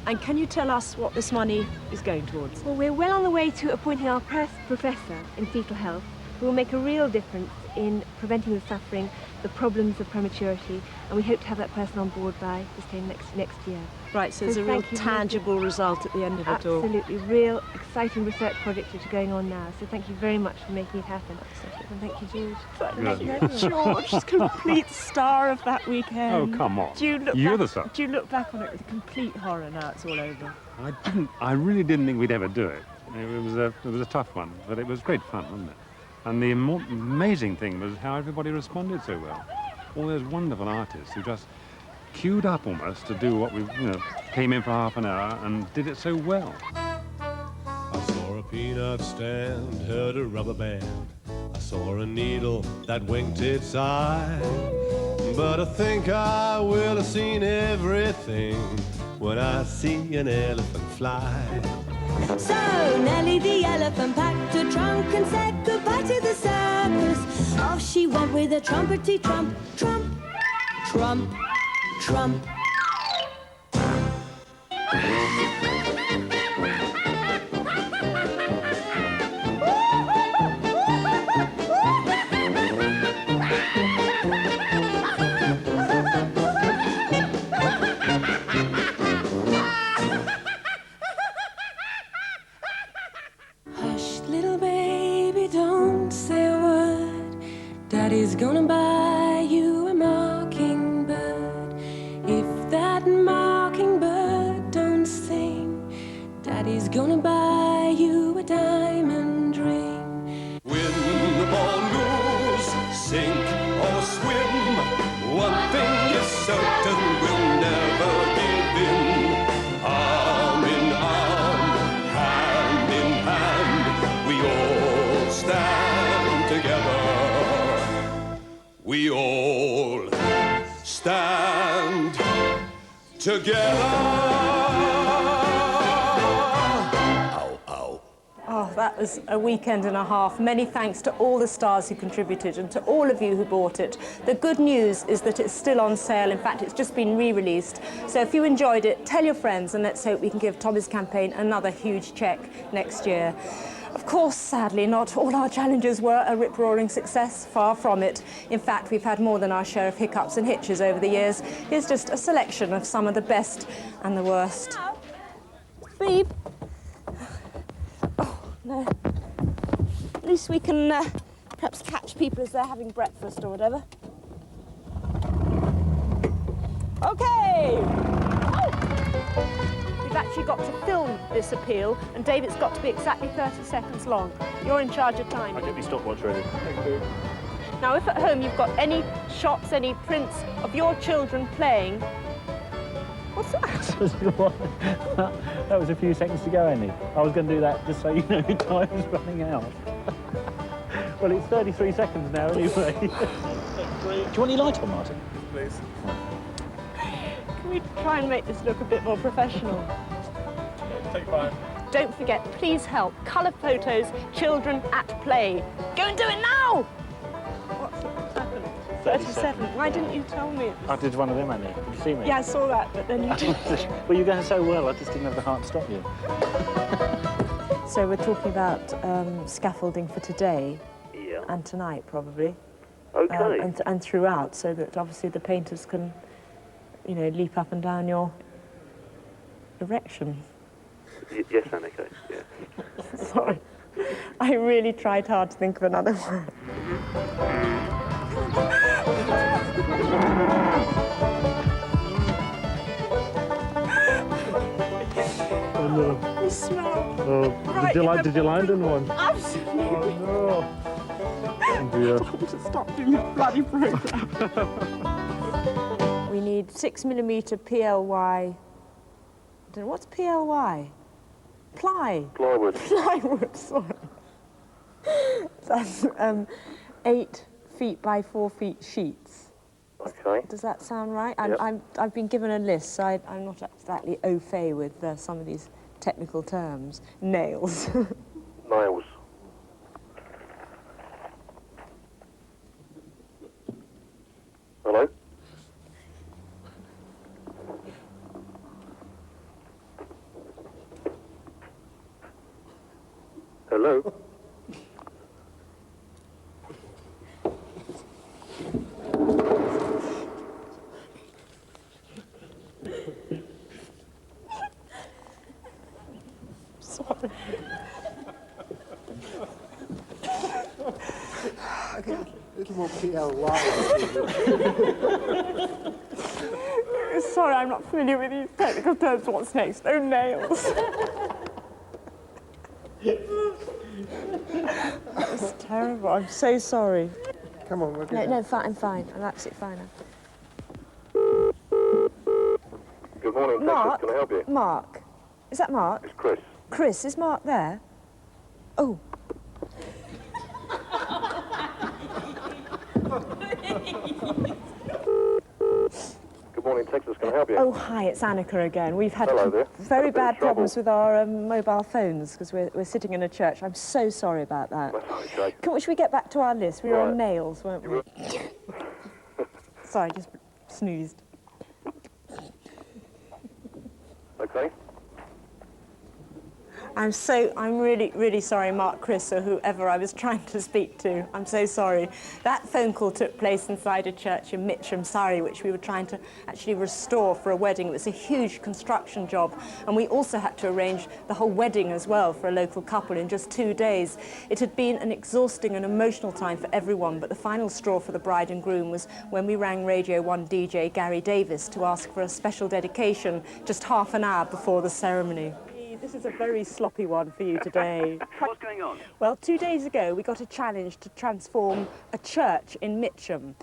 And can you tell us what this money is going towards? Well, we're well on the way to appointing our professor in fetal health, who will make a real difference in preventing the suffering, the problems of prematurity, and we hope to have that person on board by this time next year. Right, so there's a real tangible result at the end of it all. Absolutely, real exciting research projects which are going on now. So thank you very much for making it happen. And thank you, George. George, complete star of that weekend. Oh, come on. You're the star. Do you look back on it with complete horror now it's all over? I really didn't think we'd ever do it. It was a tough one, but it was great fun, wasn't it? And the amazing thing was how everybody responded so well. All those wonderful artists who just queued up almost to do what we, came in for half an hour and did it so well. I saw a peanut stand, heard a rubber band. I saw a needle that winked its eye. But I think I will have seen everything when I see an elephant fly. So Nellie the elephant packed her trunk and said goodbye to the circus. Off she went with a trumpety trump, trump, trump, trump. Hush, little baby, don't say a word. Daddy's gonna buy you a mockingbird. If that mockingbird don't sing, Daddy's gonna buy you a diamond ring. When the ball goes, sink or swim, one thing is certain, we'll never give in. Arm in arm, hand in hand, we all stand together. We all stand together. Oh, that was a weekend and a half. Many thanks to all the stars who contributed and to all of you who bought it. The good news is that it's still on sale. In fact, it's just been re-released. So if you enjoyed it, tell your friends, and let's hope we can give Tommy's campaign another huge check next year. Of course, sadly, not all our challenges were a rip-roaring success, far from it. In fact, we've had more than our share of hiccups and hitches over the years. Here's just a selection of some of the best and the worst. Beep. Oh, no. At least we can perhaps catch people as they're having breakfast or whatever. OK! We've actually got to film this appeal, and Dave, it's got to be exactly 30 seconds long. You're in charge of time. I'll get my stopwatch ready. Thank you. Now, if at home you've got any shots, any prints of your children playing... What's that? That was a few seconds to go, Annie. I was going to do that just so you know time is running out. Well, it's 33 seconds now, anyway. Do you want any light on, Martin? please. Can we try and make this look a bit more professional? Take 5. Don't forget, please help. Colour photos, children at play. Go and do it now! What's happened? 37. Why didn't you tell me? I did one of them, Annie. Did you see me? Yeah, I saw that, but then you didn't. Well, you're going so well, I just didn't have the heart to stop you. So we're talking about scaffolding for today Yeah. and tonight, probably. Okay. And throughout, so that obviously the painters can, you know, leap up and down your erection. Yes, Anneka, yeah. Sorry. I really tried hard to think of another word. Oh no. The smell. Oh, Right did you land in one? Absolutely. Oh no. Oh dear. To stop doing this bloody programme. We need 6mm PLY. I don't know, what's PLY? Ply. Plywood. Plywood, sorry. That's 8 feet by 4 feet sheets. Okay. Does that sound right? Yep. I've been given a list, so I'm not exactly au fait with some of these technical terms. Nails. Nails. Hello? Hello? Sorry. Okay, a little more PLY. Sorry, I'm not familiar with these technical terms. What's next? Oh, nails. That was terrible. I'm so sorry. Come on, we're good. No, fine, I'm fine. I'm absolutely fine now. Good morning, Mark? Texas. Can I help you? Mark? Is that Mark? It's Chris. Chris, is Mark there? Oh. Good morning, Texas. Can I help you? Oh, hi, it's Anneka again. We've had Hello there. very Had a bit of bad problems trouble. with our mobile phones because we're sitting in a church. I'm so sorry about that. Okay. Should we get back to our list? We were Right. on nails, weren't we? Sorry, just snoozed. Okay. I'm really, really sorry, Mark, Chris, or whoever I was trying to speak to. I'm so sorry. That phone call took place inside a church in Mitcham, Surrey, which we were trying to actually restore for a wedding. It was a huge construction job, and we also had to arrange the whole wedding as well for a local couple in just 2 days. It had been an exhausting and emotional time for everyone, but the final straw for the bride and groom was when we rang Radio 1 DJ Gary Davis to ask for a special dedication just half an hour before the ceremony. This is a very sloppy one for you today. What's going on? Well, 2 days ago, we got a challenge to transform a church in Mitcham.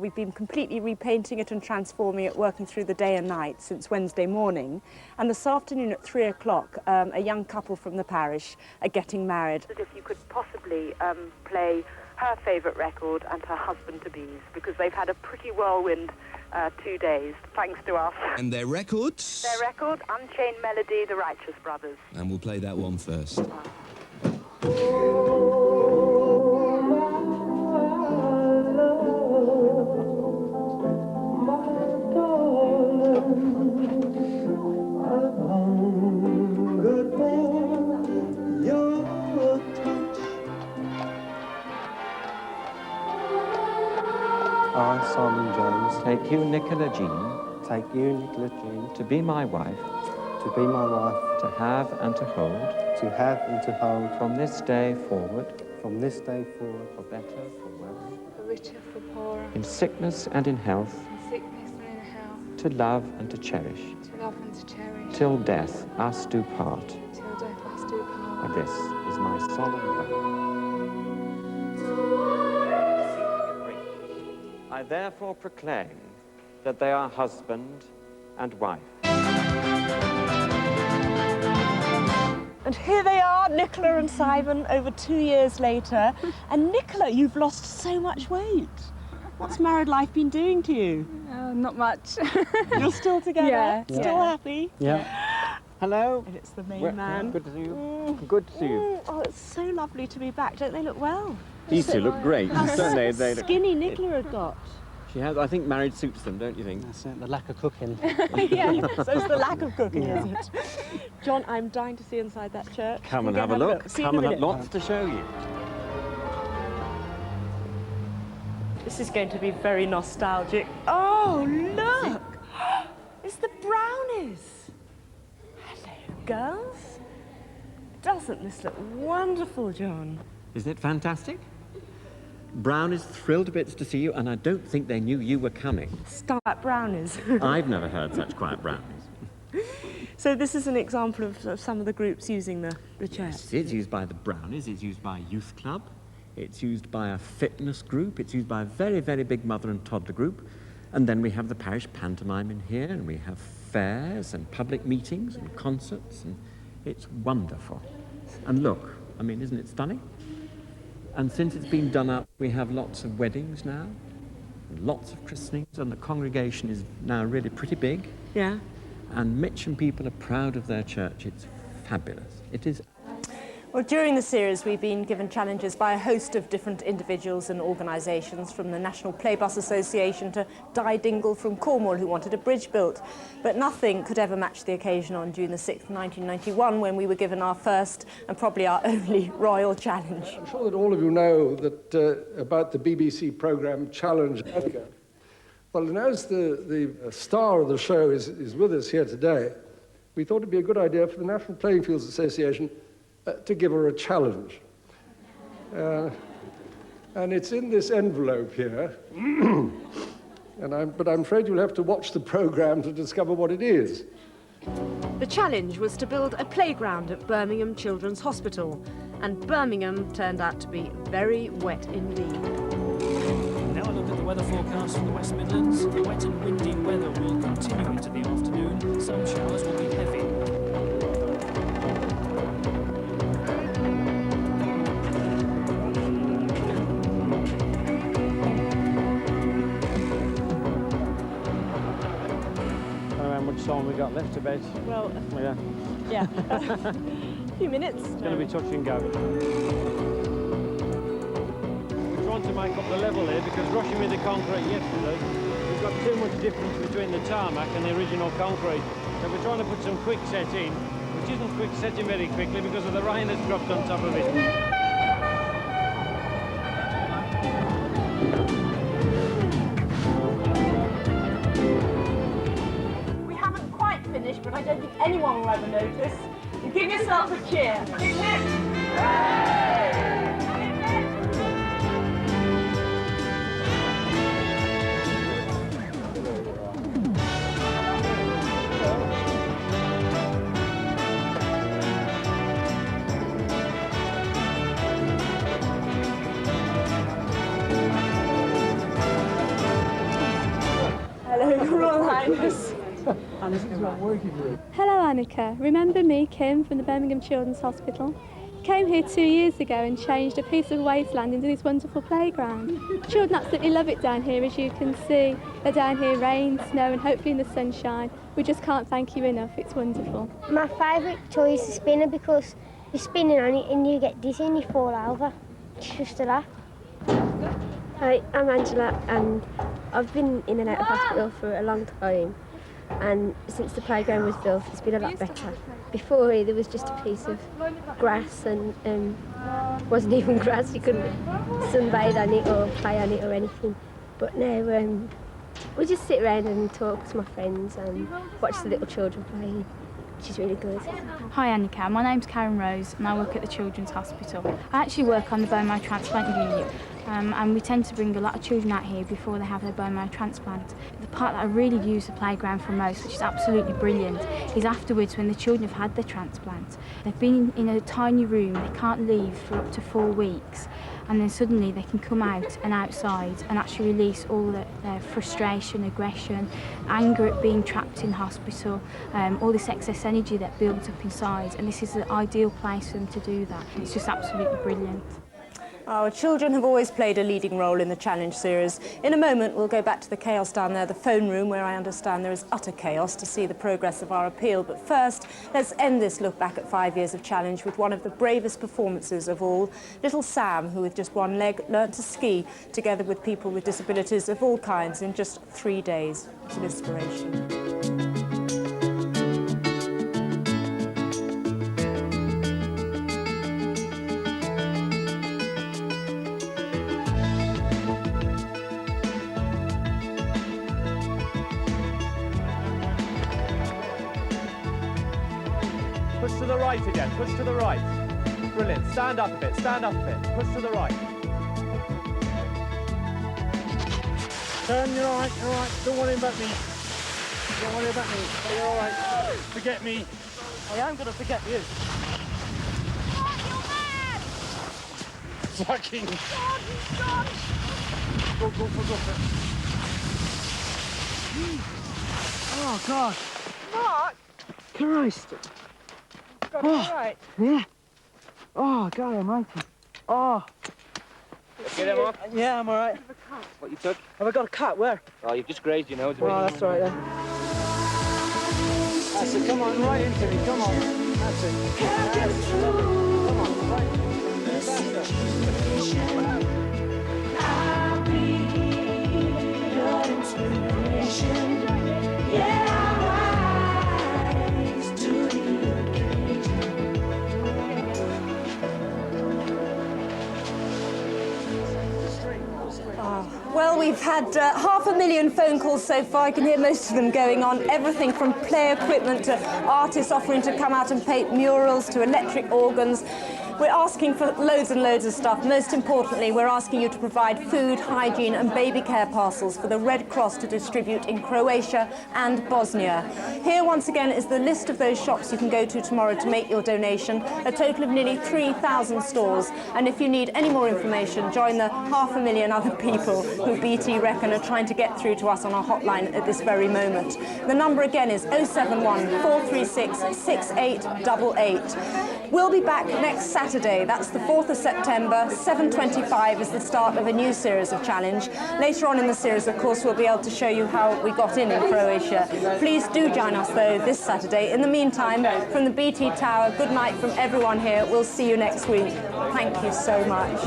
We've been completely repainting it and transforming it, working through the day and night since Wednesday morning. And this afternoon at 3 o'clock, a young couple from the parish are getting married. If you could possibly play her favourite record and her husband-to-be's, because they've had a pretty whirlwind 2 days, thanks to us. And their records? Their record, Unchained Melody, The Righteous Brothers. And we'll play that one first. I, Simon Jones, take you, Nicola Jean, to be my wife, to have and to hold, from this day forward, for better, for worse, For richer, for poorer, in sickness and in health, in sickness and in health, to love and to cherish, to love and to cherish, till death us do part. till death us do part. And this is my solemn vow. I therefore proclaim that they are husband and wife. And here they are, Nicola and Simon, over 2 years later. And Nicola, you've lost so much weight. What's married life been doing to you? Not much. You're still together? Yeah. Still happy? Yeah. Hello. And it's the main man. Good to see you. Good to see you. Oh, it's so lovely to be back. Don't they look well? These two look great. How Certainly, they look. skinny Nicola had got. She has. I think marriage suits them, don't you think? That's it, the lack of cooking. Yeah, so it's the lack of cooking, is it? John, I'm dying to see inside that church. Come and Go have a look. See you Come in a and have minute. lots to show you. This is going to be very nostalgic. Oh, look! It's the brownies. Hello, girls. Doesn't this look wonderful, John? Isn't it fantastic? Brown is thrilled to bits to see you, and I don't think they knew you were coming. Start brownies. I've never heard such quiet brownies. So this is an example of some of the groups using the church. Yes, it's used by the Brownies, it's used by a youth club, it's used by a fitness group, it's used by a very, very big mother and toddler group, and then we have the parish pantomime in here, and we have fairs and public meetings and concerts, and it's wonderful. And look, I mean, isn't it stunning? And since it's been done up, we have lots of weddings now, and lots of christenings, and the congregation is now really pretty big. Yeah. And Mitcham people are proud of their church. It's fabulous. It is. Well, during the series, we've been given challenges by a host of different individuals and organisations, from the National Playbus Association to Di Dingle from Cornwall, who wanted a bridge built. But nothing could ever match the occasion on June the 6th, 1991, when we were given our first and probably our only royal challenge. I'm sure that all of you know that about the BBC programme Challenge Anneka. Well, and as the star of the show is with us here today, we thought it'd be a good idea for the National Playing Fields Association to give her a challenge. And it's in this envelope here, but I'm afraid you'll have to watch the programme to discover what it is. The challenge was to build a playground at Birmingham Children's Hospital, and Birmingham turned out to be very wet indeed. Now a look at the weather forecast for the West Midlands. The wet and windy weather will continue into the afternoon. Some showers will be heavy. Time we got left about. Well, yeah. A few minutes. It's going to be touch and go. We're trying to make up the level here because rushing with the concrete yesterday, we've got too much difference between the tarmac and the original concrete. So we're trying to put some quick set in, which isn't quick setting very quickly because of the rain that's dropped on top of it. But I don't think anyone will ever notice. You give yourself a cheer. Hello, Your Royal Highness. Hello Anneka, remember me, Kim, from the Birmingham Children's Hospital? Came here 2 years ago and changed a piece of wasteland into this wonderful playground. Children absolutely love it down here, as you can see. They're down here, rain, snow and hopefully in the sunshine. We just can't thank you enough, it's wonderful. My favourite toy is the spinner because you're spinning on it and you get dizzy and you fall over. It's just a laugh. Hi, I'm Angela and I've been in and out of hospital for a long time. And since the playground was built, it's been a lot better. Before, there was just a piece of grass and wasn't even grass. You couldn't sunbathe on it or play on it or anything. But now we just sit around and talk to my friends and watch the little children play, which is really good. Hi Anneka, my name's Karen Rose and I work at the Children's Hospital. I actually work on the bone marrow transplant unit. And we tend to bring a lot of children out here before they have their bone marrow transplant. The part that I really use the playground for most, which is absolutely brilliant, is afterwards when the children have had their transplant. They've been in a tiny room, they can't leave for up to 4 weeks, and then suddenly they can come out and outside and actually release all their frustration, aggression, anger at being trapped in hospital, all this excess energy that builds up inside, and this is the ideal place for them to do that. It's just absolutely brilliant. Our children have always played a leading role in the Challenge series. In a moment, we'll go back to the chaos down there, the phone room, where I understand there is utter chaos, to see the progress of our appeal. But first, let's end this look back at 5 years of Challenge with one of the bravest performances of all. Little Sam, who with just one leg learnt to ski, together with people with disabilities of all kinds in just 3 days. It's an inspiration. Push to the right again, push to the right. Brilliant, stand up a bit, push to the right. Turn, you're all right, don't worry about me. Don't worry about me, you're all right. Forget me. I am going to forget you. Fucking. Go for it. Oh, God. Mark! Christ. Got it all right. Yeah. Oh, God almighty. Oh. Get him off? Yeah, I'm all right. What you took? Have I got a cut? Where? Oh, you've just grazed your nose. Oh, that's all right then. That's it. Come on, right into me. Come on. That's it. Come on, right. Faster. I'll be your inspiration. Yeah, I'll rise to the Well, we've had 500,000 phone calls so far. I can hear most of them going on. Everything from play equipment to artists offering to come out and paint murals to electric organs. We're asking for loads and loads of stuff. Most importantly, we're asking you to provide food, hygiene and baby care parcels for the Red Cross to distribute in Croatia and Bosnia. Here, once again, is the list of those shops you can go to tomorrow to make your donation, a total of nearly 3,000 stores. And if you need any more information, join the 500,000 other people who BT reckon are trying to get through to us on our hotline at this very moment. The number again is 071 436 6888. We'll be back next Saturday. That's the 4th of September. 7:25 is the start of a new series of Challenge. Later on in the series, of course, we'll be able to show you how we got in Croatia. Please do join us, though, this Saturday. In the meantime, from the BT Tower, good night from everyone here. We'll see you next week. Thank you so much.